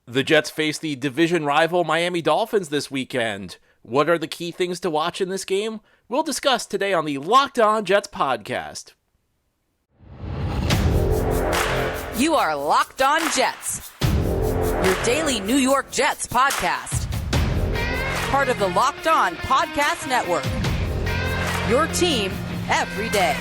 The Jets face the division rival Miami Dolphins this weekend. What are the key things to watch in this game? We'll discuss today on the Locked On Jets podcast. You are Locked On Jets, your daily New York Jets podcast. Part of the Locked On Podcast Network, your team every day.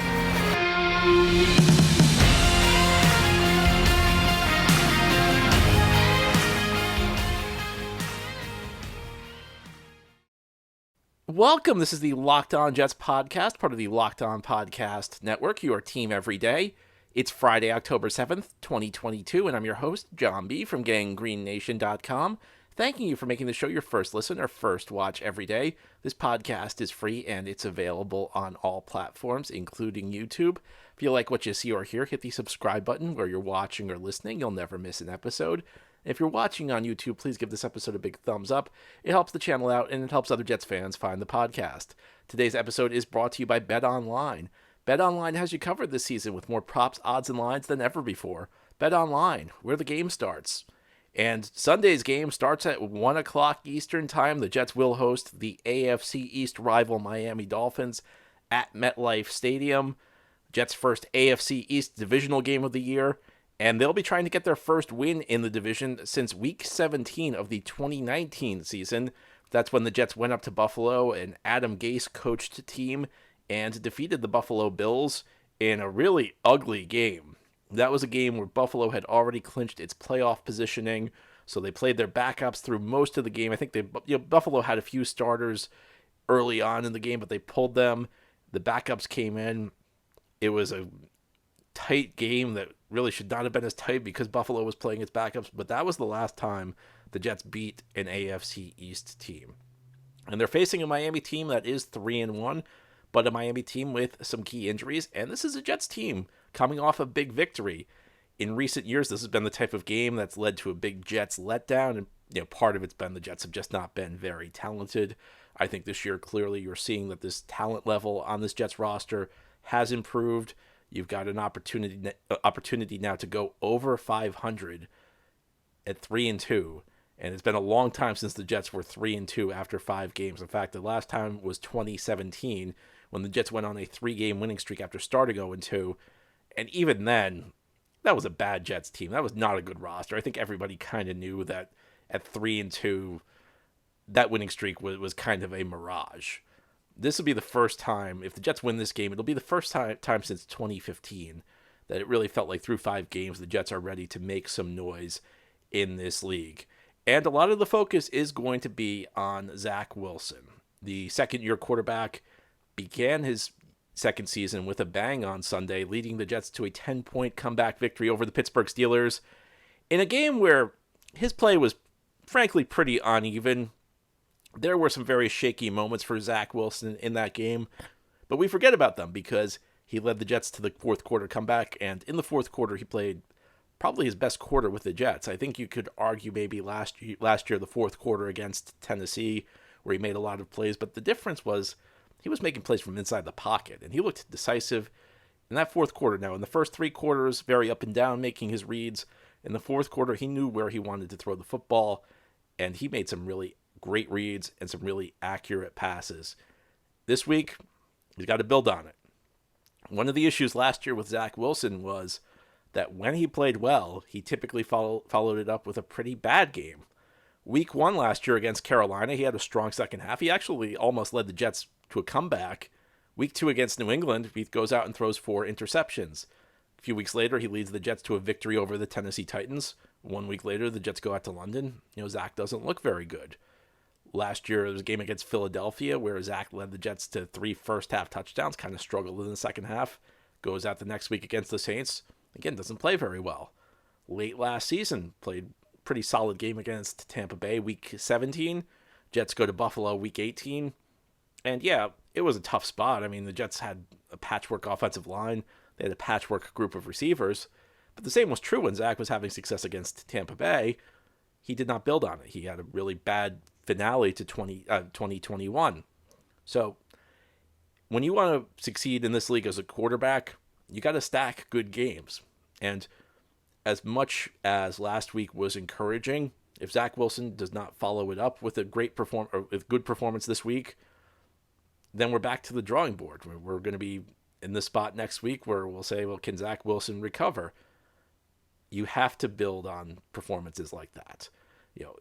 Welcome. This is the Locked On Jets podcast, part of the Locked On Podcast Network, your team every day. It's Friday, October 7th, 2022, and I'm your host, John B. from GangGreenNation.com. Thanking you for making the show your first listen or first watch every day. This podcast is free and it's available on all platforms, including YouTube. If you like what you see or hear, hit the subscribe button where you're watching or listening. You'll never miss an episode. If you're watching on YouTube, please give this episode a big thumbs up. It helps the channel out, and it helps other Jets fans find the podcast. Today's episode is brought to you by BetOnline. BetOnline has you covered this season with more props, odds, and lines than ever before. BetOnline, where the game starts. And Sunday's game starts at 1 o'clock Eastern Time. The Jets will host the AFC East rival Miami Dolphins at MetLife Stadium. Jets' first AFC East divisional game of the year. And they'll be trying to get their first win in the division since Week 17 of the 2019 season. That's when the Jets went up to Buffalo, an Adam Gase coached team, and defeated the Buffalo Bills in a really ugly game. That was a game where Buffalo had already clinched its playoff positioning, so they played their backups through most of the game. I think Buffalo had a few starters early on in the game, but they pulled them. The backups came in. It was a tight game that really should not have been as tight because Buffalo was playing its backups, but that was the last time the Jets beat an AFC East team. And they're facing a Miami team that is 3-1, but a Miami team with some key injuries, and this is a Jets team coming off a big victory. In recent years, this has been the type of game that's led to a big Jets letdown, and part of it's been the Jets have just not been very talented. I think this year, clearly, you're seeing that this talent level on this Jets roster has improved. You've got an opportunity now to go over 500 at 3-2, and it's been a long time since the Jets were 3-2 after 5 games. In fact, the last time was 2017 when the Jets went on a 3-game winning streak after starting 0-2, and even then, that was a bad Jets team. That was not a good roster. I think everybody kind of knew that at 3-2, that winning streak was kind of a mirage. This will be the first time, if the Jets win this game, it'll be the first time since 2015 that it really felt like through 5 games the Jets are ready to make some noise in this league. And a lot of the focus is going to be on Zach Wilson. The second-year quarterback began his second season with a bang on Sunday, leading the Jets to a 10-point comeback victory over the Pittsburgh Steelers in a game where his play was frankly pretty uneven. There were some very shaky moments for Zach Wilson in that game, but we forget about them because he led the Jets to the fourth quarter comeback, and in the fourth quarter he played probably his best quarter with the Jets. I think you could argue maybe last year the fourth quarter against Tennessee where he made a lot of plays, but the difference was he was making plays from inside the pocket, and he looked decisive in that fourth quarter. Now, in the first 3 quarters, very up and down, making his reads. In the fourth quarter, he knew where he wanted to throw the football, and he made some really great reads and some really accurate passes. This week, he's got to build on it. One of the issues last year with Zach Wilson was that when he played well, he typically followed it up with a pretty bad game. Week 1 last year against Carolina, he had a strong second half. He actually almost led the Jets to a comeback. Week 2 against New England, he goes out and throws 4 interceptions. A few weeks later, he leads the Jets to a victory over the Tennessee Titans. 1 week later, the Jets go out to London. Zach doesn't look very good. Last year, there was a game against Philadelphia where Zach led the Jets to 3 first-half touchdowns, kind of struggled in the second half. Goes out the next week against the Saints. Again, doesn't play very well. Late last season, played a pretty solid game against Tampa Bay, Week 17. Jets go to Buffalo, Week 18. And yeah, it was a tough spot. I mean, the Jets had a patchwork offensive line. They had a patchwork group of receivers. But the same was true when Zach was having success against Tampa Bay. He did not build on it. He had a really bad finale to 2021. So when you want to succeed in this league as a quarterback, you got to stack good games. And as much as last week was encouraging, If Zach Wilson does not follow it up with a with good performance this week, then we're back to the drawing board. We're going to be in the spot next week where we'll say, well, can Zach Wilson recover? You have to build on performances like that.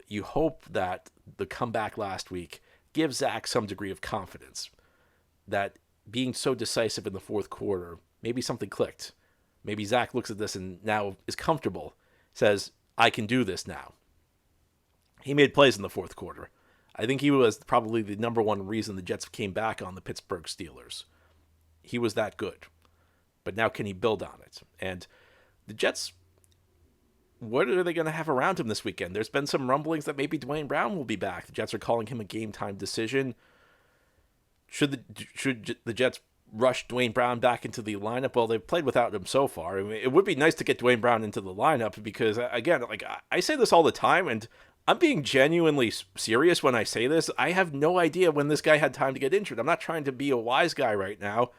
You hope that the comeback last week gives Zach some degree of confidence that being so decisive in the fourth quarter, maybe something clicked. Maybe Zach looks at this and now is comfortable, says, I can do this now. He made plays in the fourth quarter. I think he was probably the number one reason the Jets came back on the Pittsburgh Steelers. He was that good. But now can he build on it? And the Jets, what are they going to have around him this weekend? There's been some rumblings that maybe Dwayne Brown will be back. The Jets are calling him a game-time decision. Should the Jets rush Dwayne Brown back into the lineup? Well, they've played without him so far. I mean, it would be nice to get Dwayne Brown into the lineup because, again, like I say this all the time, and I'm being genuinely serious when I say this. I have no idea when this guy had time to get injured. I'm not trying to be a wise guy right now.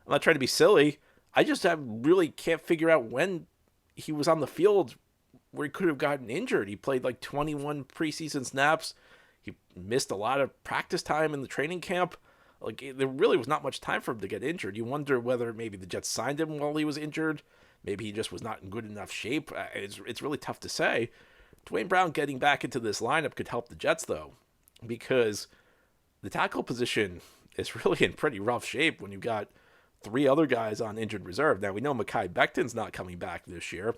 I'm not trying to be silly. I just really can't figure out when he was on the field where he could have gotten injured. He played like 21 preseason snaps. He missed a lot of practice time in the training camp. Like, there really was not much time for him to get injured. You wonder whether maybe the Jets signed him while he was injured. Maybe he just was not in good enough shape. It's really tough to say. Dwayne Brown getting back into this lineup could help the Jets, though, because the tackle position is really in pretty rough shape when you've got three other guys on injured reserve. Now, we know Mekhi Becton's not coming back this year.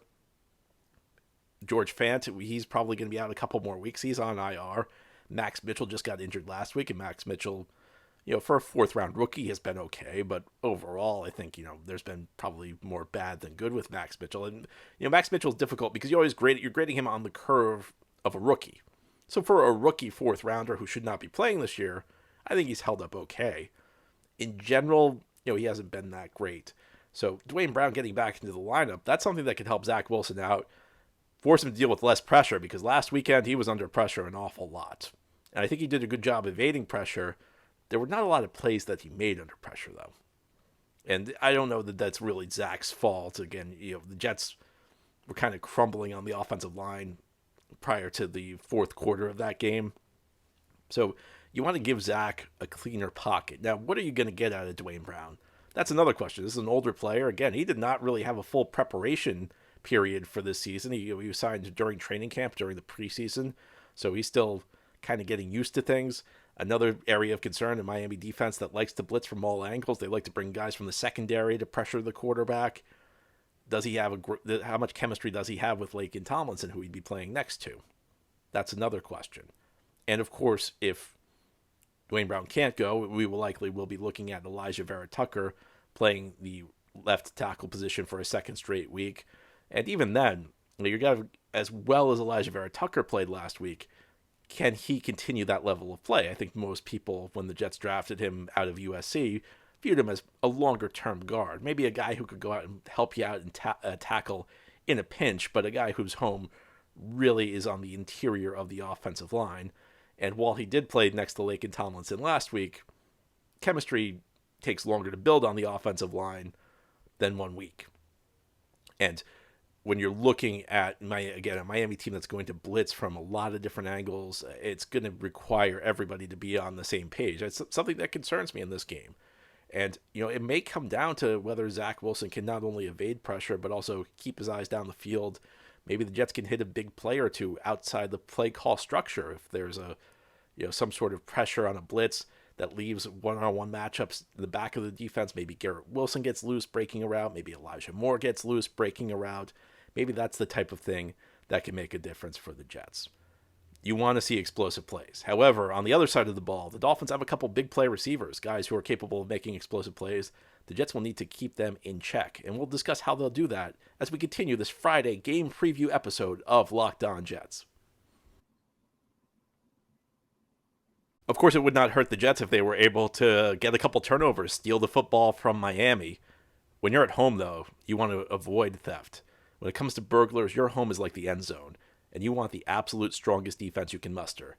George Fant, he's probably going to be out a couple more weeks. He's on IR. Max Mitchell just got injured last week, and Max Mitchell, for a fourth-round rookie, has been okay. But overall, I think, there's been probably more bad than good with Max Mitchell. And, Max Mitchell's difficult because you're grading him on the curve of a rookie. So for a rookie fourth-rounder who should not be playing this year, I think he's held up okay. In general, he hasn't been that great. So Dwayne Brown getting back into the lineup, that's something that could help Zach Wilson out, force him to deal with less pressure, because last weekend he was under pressure an awful lot. And I think he did a good job evading pressure. There were not a lot of plays that he made under pressure, though. And I don't know that that's really Zach's fault. Again, the Jets were kind of crumbling on the offensive line prior to the fourth quarter of that game. So you want to give Zach a cleaner pocket. Now, what are you going to get out of Dwayne Brown? That's another question. This is an older player. Again, he did not really have a full preparation period for this season. He was signed during training camp, during the preseason. So he's still kind of getting used to things. Another area of concern in Miami defense that likes to blitz from all angles. They like to bring guys from the secondary to pressure the quarterback. Does he have how much chemistry does he have with Laken Tomlinson, who he'd be playing next to? That's another question. And of course, if Dwayne Brown can't go, we will be looking at Elijah Vera-Tucker playing the left tackle position for a second straight week. And even then, you got as well as Elijah Vera-Tucker played last week, can he continue that level of play? I think most people, when the Jets drafted him out of USC, viewed him as a longer-term guard. Maybe a guy who could go out and help you out and tackle in a pinch, but a guy whose home really is on the interior of the offensive line. And while he did play next to Laken Tomlinson last week, chemistry takes longer to build on the offensive line than 1 week. And when you're looking at, a Miami team that's going to blitz from a lot of different angles, it's going to require everybody to be on the same page. It's something that concerns me in this game. And, it may come down to whether Zach Wilson can not only evade pressure, but also keep his eyes down the field. Maybe the Jets can hit a big play or two outside the play call structure. If there's some sort of pressure on a blitz that leaves one-on-one matchups in the back of the defense, maybe Garrett Wilson gets loose breaking a route, maybe Elijah Moore gets loose breaking a route. Maybe that's the type of thing that can make a difference for the Jets. You want to see explosive plays. However, on the other side of the ball, the Dolphins have a couple big play receivers, guys who are capable of making explosive plays. The Jets will need to keep them in check, and we'll discuss how they'll do that as we continue this Friday game preview episode of Locked On Jets. Of course, it would not hurt the Jets if they were able to get a couple turnovers, steal the football from Miami. When you're at home, though, you want to avoid theft. When it comes to burglars, your home is like the end zone, and you want the absolute strongest defense you can muster.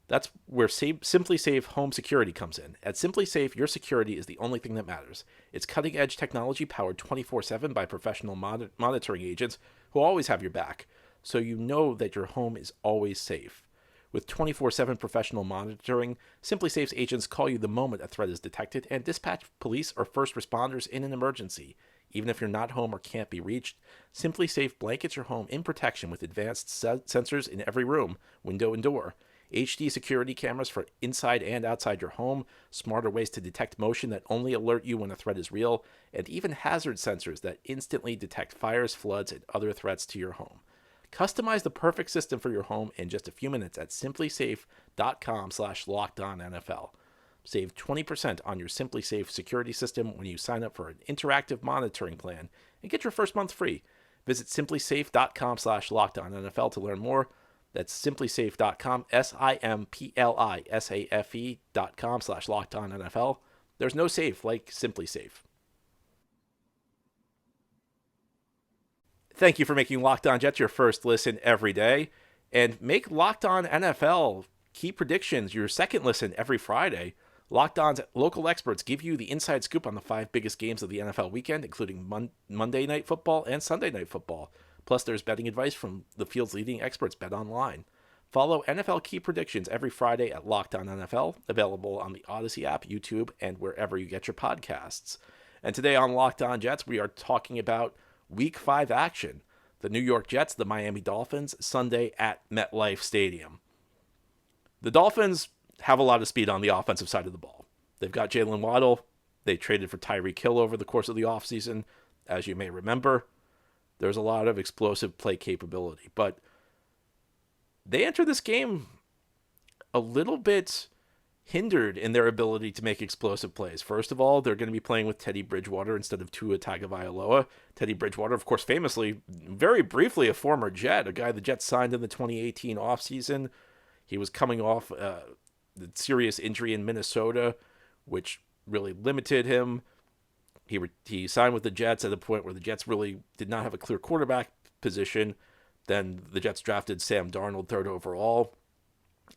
That's where SimpliSafe home security comes in. At SimpliSafe, your security is the only thing that matters. It's cutting-edge technology powered 24/7 by professional monitoring agents who always have your back. so you know that your home is always safe. With 24/7 professional monitoring, SimpliSafe's agents call you the moment a threat is detected and dispatch police or first responders in an emergency. Even if you're not home or can't be reached, SimpliSafe blankets your home in protection with advanced sensors in every room, window, and door. HD security cameras for inside and outside your home, smarter ways to detect motion that only alert you when a threat is real, and even hazard sensors that instantly detect fires, floods, and other threats to your home. Customize the perfect system for your home in just a few minutes at simplisafe.com/lockedonnfl. Save 20% on your SimpliSafe security system when you sign up for an interactive monitoring plan and get your first month free. Visit simplisafe.com/lockedonnfl to learn more. That's simplisafe.com, simplisafe.com/lockedonnfl. There's no safe like SimpliSafe. Thank you for making Locked On Jets your first listen every day. And make Locked On NFL key predictions your second listen every Friday. Locked On's local experts give you the inside scoop on the 5 biggest games of the NFL weekend, including Monday Night Football and Sunday Night Football. Plus, there's betting advice from the field's leading experts, BetOnline. Follow NFL key predictions every Friday at Locked On NFL, available on the Odyssey app, YouTube, and wherever you get your podcasts. And today on Locked On Jets, we are talking about Week 5 action. The New York Jets, the Miami Dolphins, Sunday at MetLife Stadium. The Dolphins have a lot of speed on the offensive side of the ball. They've got Jalen Waddle. They traded for Tyreek Hill over the course of the offseason. As you may remember, there's a lot of explosive play capability. But they enter this game a little bit hindered in their ability to make explosive plays. First of all, they're going to be playing with Teddy Bridgewater instead of Tua Tagovailoa. Teddy Bridgewater, of course, famously, very briefly, a former Jet, a guy the Jets signed in the 2018 offseason. He was coming off the serious injury in Minnesota, which really limited him. He signed with the Jets at a point where the Jets really did not have a clear quarterback position. Then the Jets drafted Sam Darnold third overall,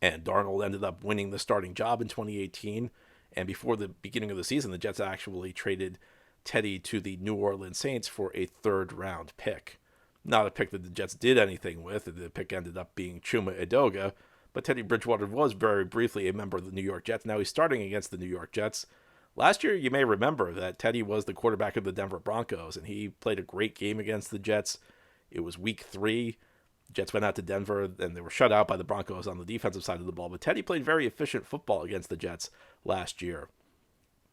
and Darnold ended up winning the starting job in 2018. And before the beginning of the season, the Jets actually traded Teddy to the New Orleans Saints for a third-round pick. Not a pick that the Jets did anything with. The pick ended up being Chuma Edoga. But Teddy Bridgewater was very briefly a member of the New York Jets. Now he's starting against the New York Jets. Last year, you may remember that Teddy was the quarterback of the Denver Broncos, and he played a great game against the Jets. It was week 3. The Jets went out to Denver, and they were shut out by the Broncos on the defensive side of the ball. But Teddy played very efficient football against the Jets last year.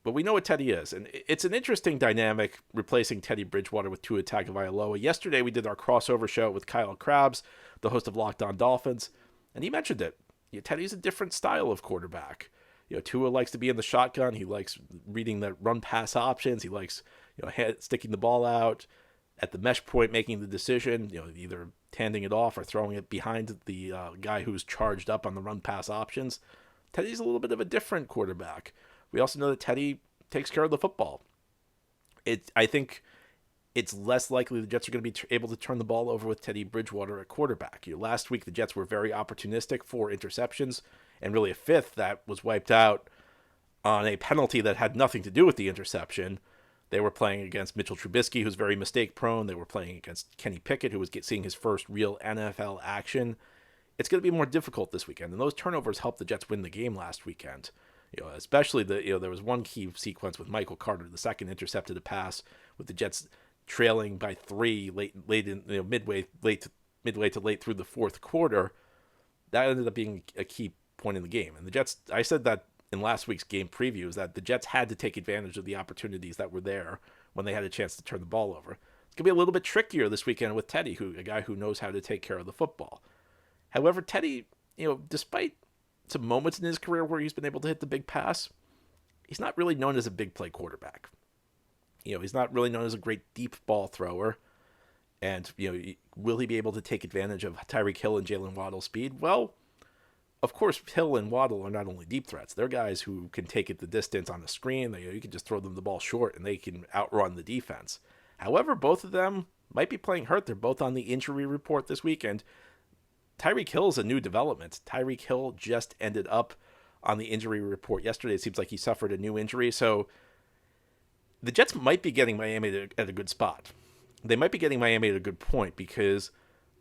But we know what Teddy is, and it's an interesting dynamic replacing Teddy Bridgewater with Tua Tagovailoa. Yesterday, we did our crossover show with Kyle Krabs, the host of Locked On Dolphins, and he mentioned it. Teddy's a different style of quarterback. Tua likes to be in the shotgun. He likes reading the run-pass options. He likes, sticking the ball out at the mesh point, making the decision, either handing it off or throwing it behind the guy who's charged up on the run-pass options. Teddy's a little bit of a different quarterback. We also know that Teddy takes care of the football. I think it's less likely the Jets are going to be able to turn the ball over with Teddy Bridgewater at quarterback. Last week, the Jets were very opportunistic, 4 interceptions, and really a 5th that was wiped out on a penalty that had nothing to do with the interception. They were playing against Mitchell Trubisky, who's very mistake-prone. They were playing against Kenny Pickett, who was seeing his first real NFL action. It's going to be more difficult this weekend, and those turnovers helped the Jets win the game last weekend. Especially there was one key sequence with Michael Carter, the second intercepted a pass with the Jets trailing by 3 midway to late through the fourth quarter. That ended up being a key point in the game. And the Jets, I said that in last week's game previews, that the Jets had to take advantage of the opportunities that were there when they had a chance to turn the ball over. It's going to be a little bit trickier this weekend with Teddy, a guy who knows how to take care of the football. However, Teddy, despite some moments in his career where he's been able to hit the big pass, he's not really known as a big play quarterback. He's not really known as a great deep ball thrower. And, will he be able to take advantage of Tyreek Hill and Jalen Waddle's speed? Well, of course, Hill and Waddle are not only deep threats. They're guys who can take it the distance on the screen. You can just throw them the ball short, and they can outrun the defense. However, both of them might be playing hurt. They're both on the injury report this weekend. Tyreek Hill is a new development. Tyreek Hill just ended up on the injury report yesterday. It seems like he suffered a new injury. So the Jets might be getting Miami at a good spot. They might be getting Miami at a good point because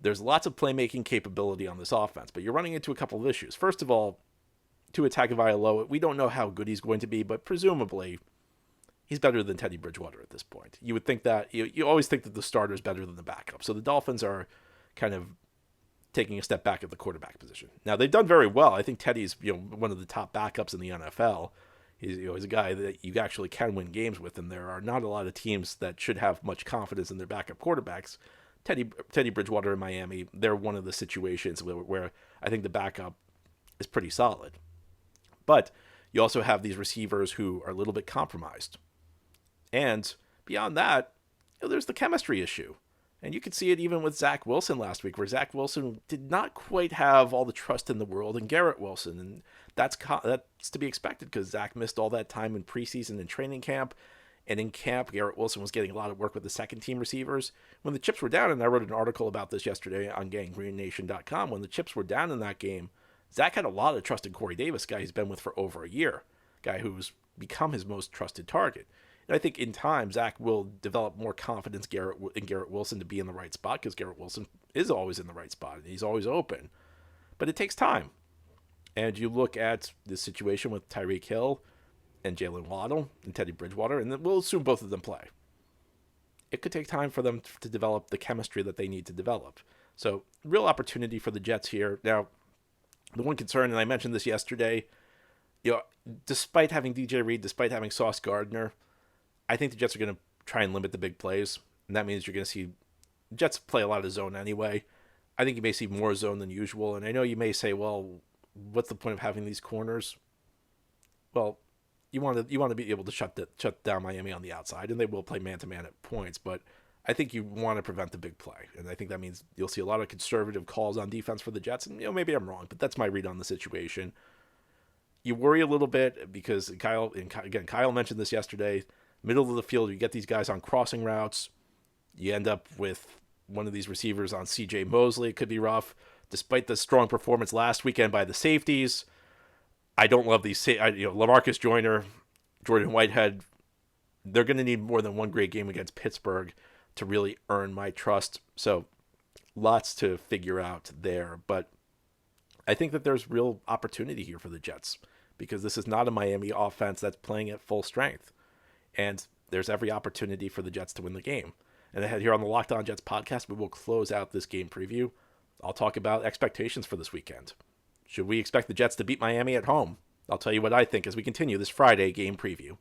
There's lots of playmaking capability on this offense, but you're running into a couple of issues. First of all, Tua Tagovailoa, we don't know how good he's going to be, but presumably he's better than Teddy Bridgewater at this point. You would think that, you always think that the starter is better than the backup. So the Dolphins are kind of taking a step back at the quarterback position. Now, they've done very well. I think Teddy's, one of the top backups in the NFL. He's a guy that you actually can win games with, and there are not a lot of teams that should have much confidence in their backup quarterbacks. Teddy Bridgewater in Miami, they're one of the situations where I think the backup is pretty solid. But you also have these receivers who are a little bit compromised. And beyond that, there's the chemistry issue. And you could see it even with Zach Wilson last week, where Zach Wilson did not quite have all the trust in the world in Garrett Wilson. And that's to be expected because Zach missed all that time in preseason and training camp. And in camp, Garrett Wilson was getting a lot of work with the second-team receivers. When the chips were down, and I wrote an article about this yesterday on GangGreenNation.com, when the chips were down in that game, Zach had a lot of trust in Corey Davis, guy he's been with for over a year, guy who's become his most trusted target. And I think in time, Zach will develop more confidence in Garrett Wilson to be in the right spot because Garrett Wilson is always in the right spot and he's always open. But it takes time. And you look at the situation with Tyreek Hill and Jalen Waddle and Teddy Bridgewater, and then we'll assume both of them play. It could take time for them to develop the chemistry that they need to develop. So, real opportunity for the Jets here. Now, the one concern, and I mentioned this yesterday, despite having DJ Reed, despite having Sauce Gardner, I think the Jets are going to try and limit the big plays, and that means you're going to see Jets play a lot of zone anyway. I think you may see more zone than usual, and I know you may say, well, what's the point of having these corners? Well, you want to be able to shut down Miami on the outside, and they will play man-to-man at points, but I think you want to prevent the big play, and I think that means you'll see a lot of conservative calls on defense for the Jets, and maybe I'm wrong, but that's my read on the situation. You worry a little bit because Kyle mentioned this yesterday, middle of the field, you get these guys on crossing routes, you end up with one of these receivers on C.J. Mosley. It could be rough. Despite the strong performance last weekend by the safeties, I don't love these. LaMarcus Joyner, Jordan Whitehead, they're going to need more than one great game against Pittsburgh to really earn my trust. So lots to figure out there. But I think that there's real opportunity here for the Jets because this is not a Miami offense that's playing at full strength. And there's every opportunity for the Jets to win the game. And ahead here on the Locked On Jets podcast, we will close out this game preview. I'll talk about expectations for this weekend. Should we expect the Jets to beat Miami at home? I'll tell you what I think as we continue this Friday game preview.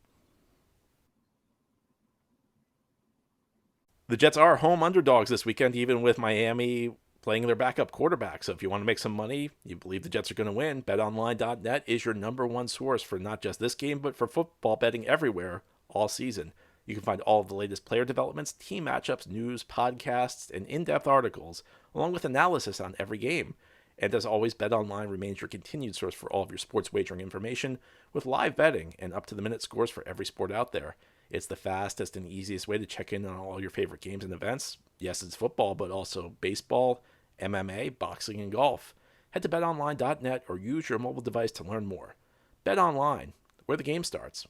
The Jets are home underdogs this weekend, even with Miami playing their backup quarterback. So if you want to make some money, you believe the Jets are going to win, BetOnline.net is your number one source for not just this game, but for football betting everywhere all season. You can find all of the latest player developments, team matchups, news, podcasts, and in-depth articles, along with analysis on every game. And as always, BetOnline remains your continued source for all of your sports wagering information, with live betting and up-to-the-minute scores for every sport out there. It's the fastest and easiest way to check in on all your favorite games and events. Yes, it's football, but also baseball, MMA, boxing, and golf. Head to BetOnline.net or use your mobile device to learn more. BetOnline, where the game starts.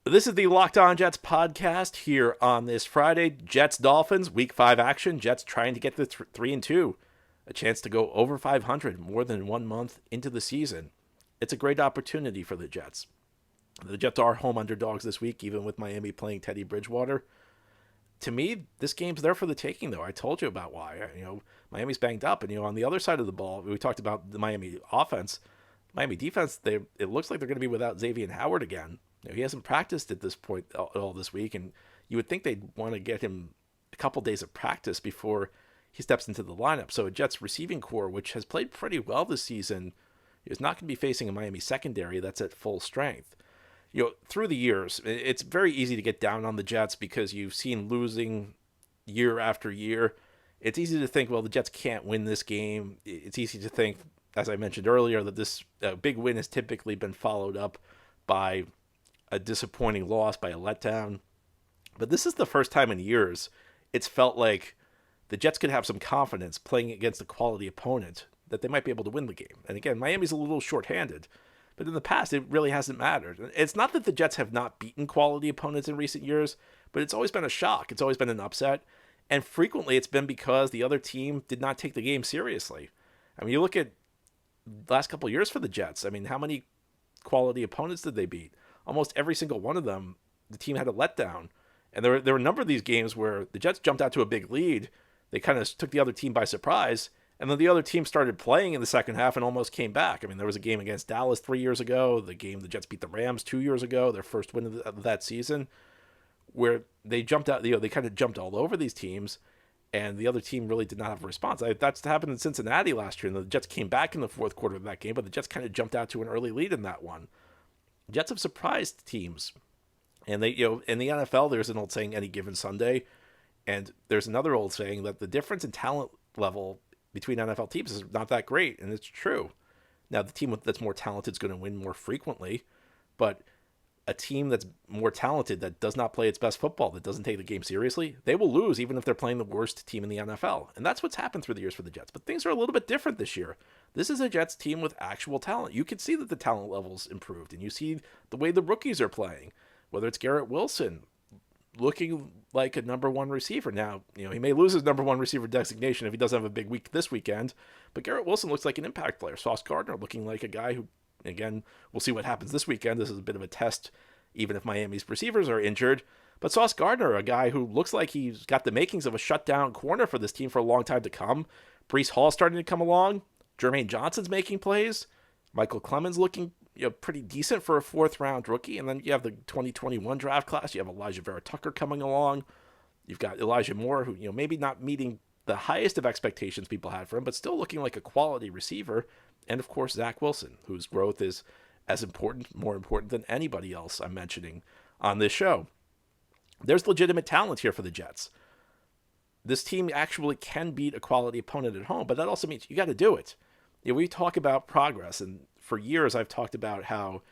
This is the Locked On Jets podcast here on this Friday. Jets Dolphins Week 5 action. Jets trying to get to 3-2, a chance to go over 500 more than 1 month into the season. It's a great opportunity for the Jets. The Jets are home underdogs this week, even with Miami playing Teddy Bridgewater. To me, this game's there for the taking, though. I told you about why. Miami's banged up, and on the other side of the ball, we talked about the Miami offense. Miami defense, it looks like they're going to be without Xavier Howard again. He hasn't practiced at this point all this week, and you would think they'd want to get him a couple days of practice before he steps into the lineup. So a Jets receiving core, which has played pretty well this season, is not going to be facing a Miami secondary that's at full strength. Through the years, it's very easy to get down on the Jets because you've seen losing year after year. It's easy to think, well, the Jets can't win this game. It's easy to think, as I mentioned earlier, that this big win has typically been followed up by a disappointing loss, by a letdown. But this is the first time in years it's felt like the Jets could have some confidence playing against a quality opponent that they might be able to win the game. And again, Miami's a little shorthanded, but in the past, it really hasn't mattered. It's not that the Jets have not beaten quality opponents in recent years, but it's always been a shock. It's always been an upset. And frequently it's been because the other team did not take the game seriously. I mean, you look at the last couple of years for the Jets. I mean, how many quality opponents did they beat? Almost every single one of them, the team had a letdown. And there were a number of these games where the Jets jumped out to a big lead. They kind of took the other team by surprise. And then the other team started playing in the second half and almost came back. I mean, there was a game against Dallas 3 years ago, the game the Jets beat the Rams 2 years ago, their first win of that season, where they jumped out, they kind of jumped all over these teams, and the other team really did not have a response. That's happened in Cincinnati last year, and the Jets came back in the fourth quarter of that game, but the Jets kind of jumped out to an early lead in that one. Jets have surprised teams, and they, in the NFL, there's an old saying, any given Sunday, and there's another old saying that the difference in talent level between NFL teams is not that great, and it's true. Now, the team that's more talented is going to win more frequently, but a team that's more talented that does not play its best football, that doesn't take the game seriously, they will lose even if they're playing the worst team in the NFL. And that's what's happened through the years for the Jets. But things are a little bit different this year. This is a Jets team with actual talent. You can see that the talent level's improved, and you see the way the rookies are playing, whether it's Garrett Wilson looking like a number one receiver. Now, he may lose his number one receiver designation if he doesn't have a big week this weekend, but Garrett Wilson looks like an impact player. Sauce Gardner looking like a guy who, again, we'll see what happens this weekend. This is a bit of a test, even if Miami's receivers are injured. But Sauce Gardner, a guy who looks like he's got the makings of a shutdown corner for this team for a long time to come. Breece Hall starting to come along. Jermaine Johnson's making plays. Michael Clemens looking pretty decent for a fourth-round rookie. And then you have the 2021 draft class. You have Elijah Vera Tucker coming along. You've got Elijah Moore, who, maybe not meeting the highest of expectations people had for him, but still looking like a quality receiver. And, of course, Zach Wilson, whose growth is as important, more important than anybody else I'm mentioning on this show. There's legitimate talent here for the Jets. This team actually can beat a quality opponent at home, but that also means you got to do it. We talk about progress, and for years I've talked about how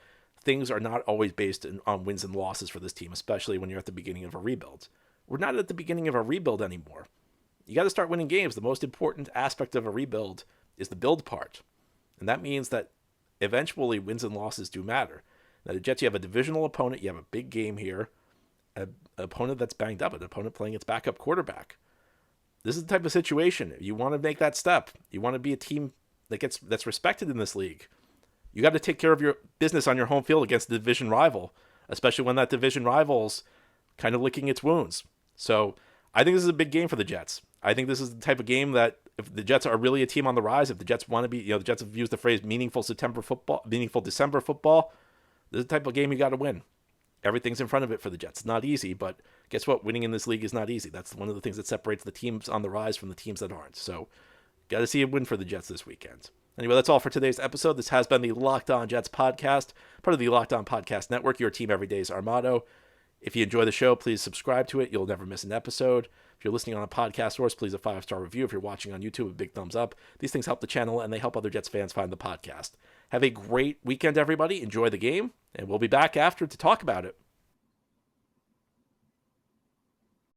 things are not always based on wins and losses for this team, especially when you're at the beginning of a rebuild. We're not at the beginning of a rebuild anymore. You got to start winning games. The most important aspect of a rebuild is the build part. And that means that eventually wins and losses do matter. Now, the Jets, you have a divisional opponent. You have a big game here. An opponent that's banged up, an opponent playing its backup quarterback. This is the type of situation. If you want to make that step, you want to be a team that's respected in this league, you got to take care of your business on your home field against the division rival, especially when that division rival's kind of licking its wounds. So I think this is a big game for the Jets. I think this is the type of game that if the Jets are really a team on the rise, if the Jets want to be, the Jets have used the phrase meaningful December football, this is the type of game you got to win. Everything's in front of it for the Jets. It's not easy, but guess what? Winning in this league is not easy. That's one of the things that separates the teams on the rise from the teams that aren't. So got to see a win for the Jets this weekend. Anyway, that's all for today's episode. This has been the Locked On Jets podcast, part of the Locked On Podcast Network. Your team every day is our motto. If you enjoy the show, please subscribe to it. You'll never miss an episode. If you're listening on a podcast source, please a 5-star review. If you're watching on YouTube, a big thumbs up. These things help the channel, and they help other Jets fans find the podcast. Have a great weekend, everybody. Enjoy the game, and we'll be back after to talk about it.